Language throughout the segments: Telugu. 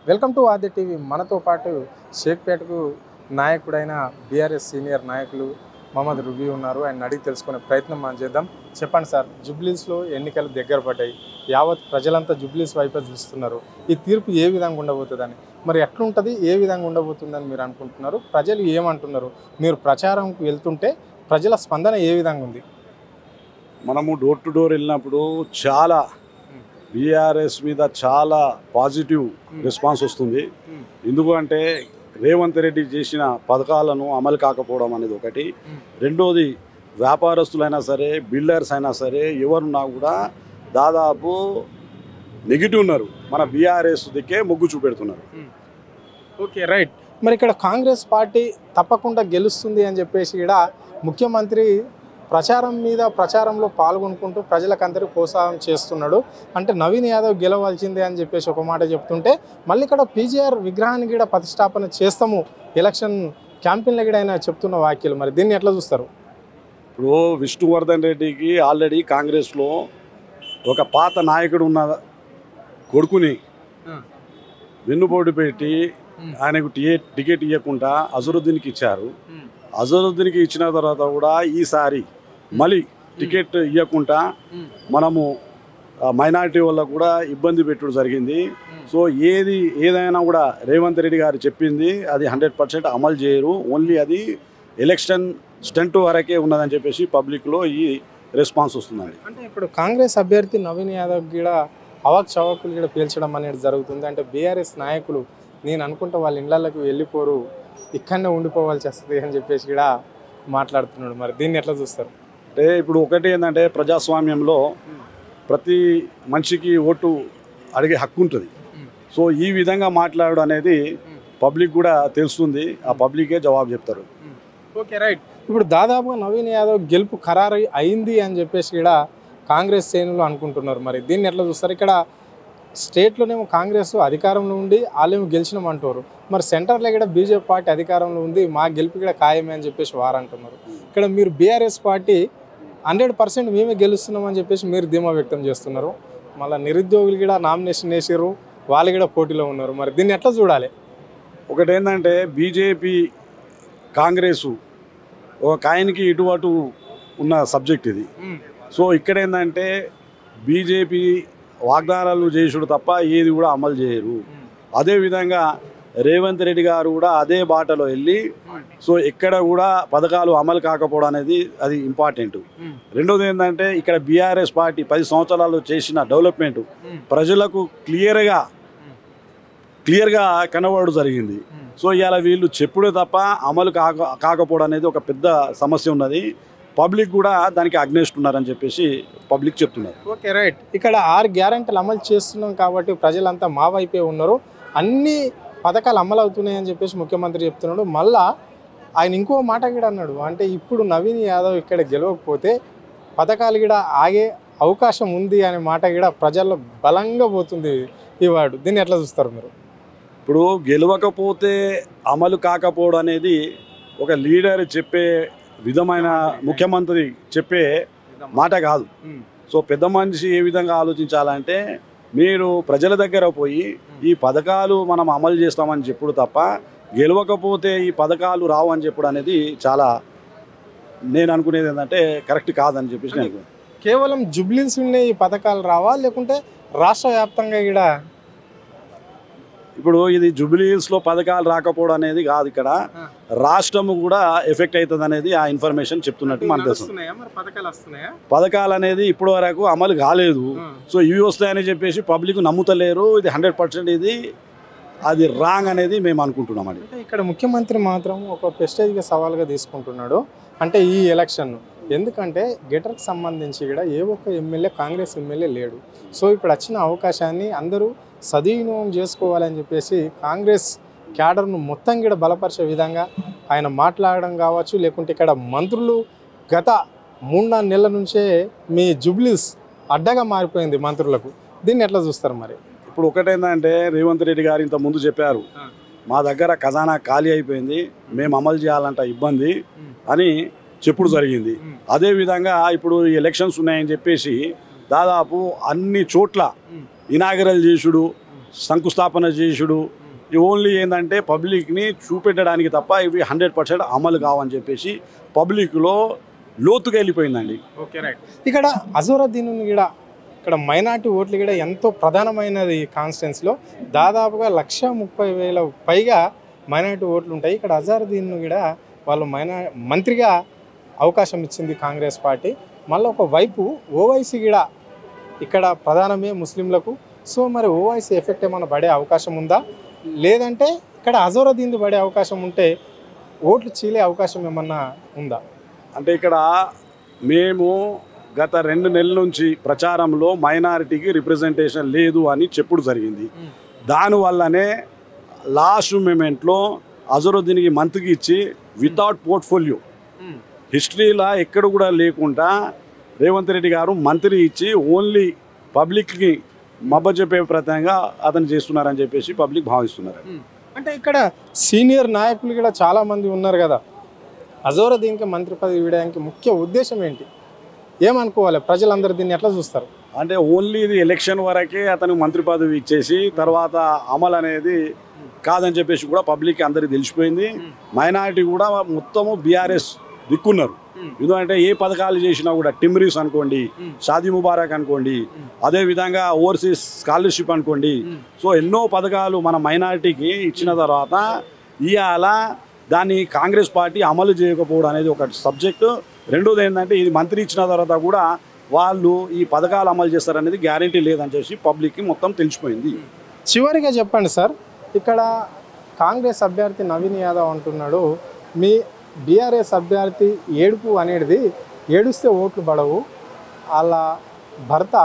వెల్కమ్ టు ఆది టీవీ. మనతో పాటు షేక్పేటకు నాయకుడైన బీఆర్ఎస్ సీనియర్ నాయకులు మహమ్మద్ రుబీ ఉన్నారు. ఆయన అడిగి తెలుసుకునే ప్రయత్నం మనం చేద్దాం. చెప్పండి సార్, జుబ్లీస్లో ఎన్నికలు దగ్గర పడ్డాయి. యావత్ ప్రజలంతా జుబ్లీస్ వైపే చూస్తున్నారు. ఈ తీర్పు ఏ విధంగా ఉండబోతుందని, మరి ఎట్లుంటుంది, ఏ విధంగా ఉండబోతుందని మీరు అనుకుంటున్నారు? ప్రజలు ఏమంటున్నారు? మీరు ప్రచారంకు వెళ్తుంటే ప్రజల స్పందన ఏ విధంగా ఉంది? మనము డోర్ టు డోర్ వెళ్ళినప్పుడు చాలా బీఆర్ఎస్ మీద చాలా పాజిటివ్ రెస్పాన్స్ వస్తుంది. ఎందుకంటే రేవంత్ రెడ్డి చేసిన పథకాలను అమలు కాకపోవడం అనేది ఒకటి. రెండోది, వ్యాపారస్తులైనా సరే, బిల్డర్స్ అయినా సరే, ఎవరున్నా కూడా దాదాపు నెగిటివ్ ఉన్నారు. మన బీఆర్ఎస్ దిక్కే మొగ్గు చూపెడుతున్నారు. Okay, right. మరి ఇక్కడ కాంగ్రెస్ పార్టీ తప్పకుండా గెలుస్తుంది అని చెప్పేసి ఇక్కడ ముఖ్యమంత్రి ప్రచారంలో పాల్గొనుకుంటూ ప్రజలకందరూ ప్రోత్సాహం చేస్తున్నాడు. అంటే నవీన్ యాదవ్ గెలవాల్సిందే అని చెప్పేసి ఒక మాట చెప్తుంటే, మళ్ళీ ఇక్కడ పీజీఆర్ విగ్రహాన్ని కూడా ప్రతిష్టాపన చేస్తాము ఎలక్షన్ క్యాంపెయిన్లో కూడా ఆయన చెప్తున్న వ్యాఖ్యలు, మరి దీన్ని ఎట్లా చూస్తారు? ఇప్పుడు విష్ణువర్ధన్ రెడ్డికి ఆల్రెడీ కాంగ్రెస్లో ఒక పాత నాయకుడు ఉన్న కొడుకుని వెన్నుపోటు పెట్టి ఆయనకు టికెట్ ఇవ్వకుండా అజరుద్దీన్కి ఇచ్చారు. అజరుద్దీన్కి ఇచ్చిన తర్వాత కూడా ఈసారి మళ్ళీ టికెట్ ఇవ్వకుండా మనము మైనారిటీ వాళ్ళకు కూడా ఇబ్బంది పెట్టడం జరిగింది. సో ఏదైనా కూడా రేవంత్ రెడ్డి గారు చెప్పింది అది 100% అమలు చేయరు. ఓన్లీ అది ఎలక్షన్ స్టంట్ వరకే ఉన్నదని చెప్పేసి పబ్లిక్లో ఈ రెస్పాన్స్ వస్తుందండి. అంటే ఇప్పుడు కాంగ్రెస్ అభ్యర్థి నవీన్ యాదవ్ కూడా చవకులు కూడా పీల్చడం అనేది జరుగుతుంది. అంటే బీఆర్ఎస్ నాయకులు నేను అనుకుంటా వాళ్ళ ఇళ్లకి వెళ్ళిపోరు, ఇక్కడనే ఉండిపోవాల్సి వస్తుంది అని చెప్పేసి కూడా మాట్లాడుతున్నాడు. మరి దీన్ని ఎట్లా చూస్తారు? అంటే ఇప్పుడు ఒకటి ఏంటంటే, ప్రజాస్వామ్యంలో ప్రతి మనిషికి ఓటు అడిగే హక్కు ఉంటుంది. సో ఈ విధంగా మాట్లాడడం అనేది పబ్లిక్ కూడా తెలుస్తుంది. ఆ పబ్లికే జవాబు చెప్తారు. Okay, right. ఇప్పుడు దాదాపుగా నవీన్ యాదవ్ గెలుపు ఖరారు అయింది అని చెప్పేసి కూడా కాంగ్రెస్ శ్రేణులు అనుకుంటున్నారు. మరి దీన్ని ఎట్లా చూస్తారు? ఇక్కడ స్టేట్లోనేమో కాంగ్రెస్ అధికారంలో ఉండి వాళ్ళేమో గెలిచినామంటారు. మరి సెంటర్లో కూడా బీజేపీ పార్టీ అధికారంలో ఉంది, మా గెలుపు కూడా ఖాయమే అని చెప్పేసి వారు అంటున్నారు. ఇక్కడ మీరు బీఆర్ఎస్ పార్టీ 100% మేమే గెలుస్తున్నామని చెప్పేసి మీరు ధీమా వ్యక్తం చేస్తున్నారు. మళ్ళీ నిరుద్యోగులు కూడా నామినేషన్ వేసారు, వాళ్ళు కూడా పోటీలో ఉన్నారు. మరి దీన్ని ఎట్లా చూడాలి? ఒకటి ఏంటంటే, బీజేపీ కాంగ్రెసు ఒక కాయనికి ఇటు అటు ఉన్న సబ్జెక్ట్ ఇది. సో ఇక్కడ ఏంటంటే, బీజేపీ వాగ్దానాలు చేసుడు తప్ప ఏది కూడా అమలు చేయరు. అదేవిధంగా రేవంత్ రెడ్డి గారు కూడా అదే బాటలో వెళ్ళి, సో ఎక్కడ కూడా పథకాలు అమలు కాకపోవడం అనేది అది ఇంపార్టెంట్. రెండోది ఏంటంటే, ఇక్కడ బీఆర్ఎస్ పార్టీ 10 సంవత్సరాలు చేసిన డెవలప్మెంట్ ప్రజలకు క్లియర్గా కనబడడం జరిగింది. సో ఇవాళ వీళ్ళు చెప్పుడే తప్ప అమలు కాకపోవడం అనేది ఒక పెద్ద సమస్య ఉన్నది. పబ్లిక్ కూడా దానికి అగ్నెస్ట్ ఉన్నారని చెప్పేసి పబ్లిక్ చెప్తున్నారు. Okay, right. ఇక్కడ 6 గ్యారెంటీలు అమలు చేస్తున్నాం కాబట్టి ప్రజలంతా మా వైపే ఉన్నారు, అన్ని పథకాలు అమలు అవుతున్నాయని చెప్పేసి ముఖ్యమంత్రి చెప్తున్నాడు. మళ్ళా ఆయన ఇంకో మాట కూడా అన్నాడు, అంటే ఇప్పుడు నవీన్ యాదవ్ ఇక్కడ గెలవకపోతే పథకాలు కూడా ఆగే అవకాశం ఉంది అనే మాట కూడా ప్రజల్లో బలంగా పోతుంది ఈ వాడు. దీన్ని ఎట్లా చూస్తారు మీరు? ఇప్పుడు గెలవకపోతే అమలు కాకపోవడం అనేది ఒక లీడర్ చెప్పే విధమైన, ముఖ్యమంత్రి చెప్పే మాట కాదు. సో పెద్ద మనిషి ఏ విధంగా ఆలోచించాలంటే, మీరు ప్రజల దగ్గర పోయి ఈ పథకాలు మనం అమలు చేస్తామని చెప్పుడు తప్ప గెలవకపోతే ఈ పథకాలు రావు అని చెప్పడం అనేది చాలా, నేను అనుకునేది ఏంటంటే కరెక్ట్ కాదని చెప్పేసి నేను అనుకున్నాను. కేవలం జుబ్లీస్ ఉండే ఈ పథకాలు రావా, లేకుంటే రాష్ట్ర వ్యాప్తంగా కూడా? ఇప్పుడు ఇది జూబ్లీహిల్స్లో పథకాలు రాకపోవడం అనేది కాదు, ఇక్కడ రాష్ట్రము కూడా ఎఫెక్ట్ అవుతుంది అనేది ఆ ఇన్ఫర్మేషన్ చెప్తున్నట్టు మనకు తెలుసు. పథకాలు అనేది ఇప్పటి వరకు అమలు కాలేదు. సో ఇవి వస్తాయని చెప్పేసి పబ్లిక్ నమ్ముతలేరు. ఇది 100% అది రాంగ్ అనేది మేము అనుకుంటున్నాం. అండి ఇక్కడ ముఖ్యమంత్రి మాత్రం ఒక ప్రెస్టేజ్గా సవాల్గా తీసుకుంటున్నాడు. అంటే ఈ ఎలక్షన్ ఎందుకంటే గెటర్కి సంబంధించి కూడా ఏ ఒక్క ఎమ్మెల్యే కాంగ్రెస్ ఎమ్మెల్యే లేడు. సో ఇప్పుడు వచ్చిన అవకాశాన్ని అందరూ సద్వినియోగం చేసుకోవాలని చెప్పేసి కాంగ్రెస్ క్యాడర్ను మొత్తం కూడా బలపరిచే విధంగా ఆయన మాట్లాడడం కావచ్చు, లేకుంటే ఇక్కడ మంత్రులు గత 3-4 నెలల నుంచే మీ జుబ్లీస్ అడ్డగా మారిపోయింది మంత్రులకు. దీన్ని ఎట్లా చూస్తారు? మరి ఇప్పుడు ఒకటేందంటే, రేవంత్ రెడ్డి గారు ఇంత ముందు చెప్పారు, మా దగ్గర ఖజానా ఖాళీ అయిపోయింది, మేము అమలు చేయాలంట ఇబ్బంది అని చెప్పుడు జరిగింది. అదేవిధంగా ఇప్పుడు ఎలక్షన్స్ ఉన్నాయని చెప్పేసి దాదాపు అన్ని చోట్ల ఇనాగరల్ చేసుడు, శంకుస్థాపన చేసుడు ఇవి ఓన్లీ ఏంటంటే పబ్లిక్ని చూపెట్టడానికి తప్ప ఇవి 100% అమలు కావని చెప్పేసి పబ్లిక్లో లోతుగా వెళ్ళిపోయిందండి. Okay right. ఇక్కడ అజరుద్దీన్ కూడా ఇక్కడ మైనార్టీ ఓట్లు కూడా ఎంతో ప్రధానమైనది కాన్స్టిట్యున్సీలో దాదాపుగా 130,000 పైగా మైనార్టీ ఓట్లు ఉంటాయి. ఇక్కడ అజరుద్దీన్ కూడా వాళ్ళు మంత్రిగా అవకాశం ఇచ్చింది కాంగ్రెస్ పార్టీ. మళ్ళీ ఒక వైపు ఓవైసీ కూడా ఇక్కడ ప్రధానమే ముస్లింలకు. సో మరి ఓవైసీ ఎఫెక్ట్ ఏమైనా పడే అవకాశం ఉందా, లేదంటే ఇక్కడ అజరుద్దీన్ పడే అవకాశం ఉంటే ఓట్లు చీలే అవకాశం ఏమన్నా ఉందా? అంటే ఇక్కడ మేము గత 2 నెలల నుంచి ప్రచారంలో మైనారిటీకి రిప్రజెంటేషన్ లేదు అని చెప్పుడు జరిగింది. దానివల్లనే లాస్ట్ మూమెంట్లో అజరుద్దీన్కి మంత్రికి ఇచ్చి వితౌట్ పోర్ట్ఫోలియో హిస్టరీలో ఎక్కడ కూడా లేకుండా రేవంత్ రెడ్డి గారు మంత్రి ఇచ్చి ఓన్లీ పబ్లిక్కి మబ్బజెప్పే ప్రయత్నంగా అతను చేస్తున్నారని చెప్పేసి పబ్లిక్ భావిస్తున్నారు. అంటే ఇక్కడ సీనియర్ నాయకులు కూడా చాలామంది ఉన్నారు కదా, అజరుద్దీన్కి మంత్రి పదవి ఇవ్వడానికి ముఖ్య ఉద్దేశం ఏంటి, ఏమనుకోవాలి, ప్రజలందరూ దీన్ని ఎట్లా చూస్తారు? అంటే ఓన్లీ ఇది ఎలక్షన్ వరకే అతను మంత్రి పదవి ఇచ్చేసి తర్వాత అమలు అనేది కాదని చెప్పేసి కూడా పబ్లిక్ అందరికి తెలిసిపోయింది. మైనారిటీ కూడా మొత్తము బీఆర్ఎస్ దిక్కున్నారు. ఎందుకంటే ఏ పథకాలు చేసినా కూడా టిమ్రీస్ అనుకోండి, షాదీ ముబారక్ అనుకోండి, అదేవిధంగా ఓవర్సీస్ స్కాలర్షిప్ అనుకోండి. సో ఎన్నో పథకాలు మన మైనారిటీకి ఇచ్చిన తర్వాత ఇవాళ దాన్ని కాంగ్రెస్ పార్టీ అమలు చేయకపోవడం అనేది ఒక సబ్జెక్టు. రెండోది ఏంటంటే ఇది మంత్రి ఇచ్చిన తర్వాత కూడా వాళ్ళు ఈ పథకాలు అమలు చేస్తారనేది గ్యారంటీ లేదని చెప్పి పబ్లిక్కి మొత్తం తెలిసిపోయింది. చివరిగా చెప్పండి సార్, ఇక్కడ కాంగ్రెస్ అభ్యర్థి నవీన్ యాదవ్ అంటున్నాడు మీ బీఆర్ఎస్ అభ్యర్థి ఏడుపు అనేది ఏడుస్తే ఓట్లు పడవు, వాళ్ళ భర్త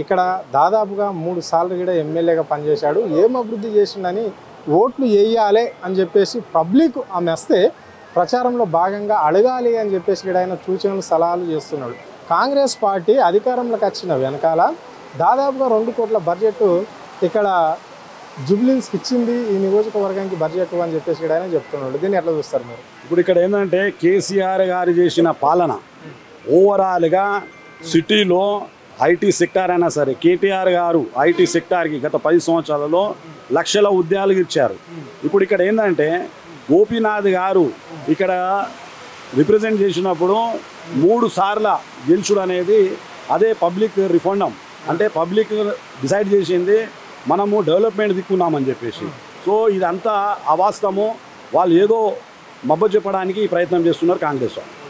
ఇక్కడ దాదాపుగా 3 సార్లు కూడా ఎమ్మెల్యేగా పనిచేశాడు, ఏం అభివృద్ధి చేసిండని ఓట్లు వేయాలి అని చెప్పేసి పబ్లిక్ ఆమె వస్తే ప్రచారంలో భాగంగా అడగాలి అని చెప్పేసి కూడా ఆయన సూచనలు సలహాలు చేస్తున్నాడు. కాంగ్రెస్ పార్టీ అధికారంలోకి వచ్చిన వెనకాల దాదాపుగా 2 కోట్ల బడ్జెట్ ఇక్కడ జుబ్లీస్కి ఇచ్చింది ఈ నియోజకవర్గానికి బడ్జెట్ అని చెప్పేసి కూడా ఆయన చెప్తున్నాడు. దీన్ని ఎట్లా చూస్తారు మీరు? ఇప్పుడు ఇక్కడ ఏంటంటే కేసీఆర్ గారు చేసిన పాలన ఓవరాల్గా సిటీలో ఐటీ సెక్టార్ అయినా సరే కేటీఆర్ గారు ఐటీ సెక్టార్కి గత 10 సంవత్సరాలలో లక్షల ఉద్యోగాలు ఇచ్చారు. ఇప్పుడు ఇక్కడ ఏంటంటే గోపీనాథ్ గారు ఇక్కడ రిప్రజెంట్ చేసినప్పుడు 3 సార్ల గెలుచుడు అనేది అదే పబ్లిక్ రిఫండం, అంటే పబ్లిక్ డిసైడ్ చేసింది మనము డెవలప్మెంట్ దిక్కున్నామని చెప్పేసి. సో ఇదంతా అవాస్తవము, వాళ్ళు ఏదో మబ్బ చెప్పడానికి ప్రయత్నం చేస్తున్నారు కాంగ్రెస్ వాళ్ళు.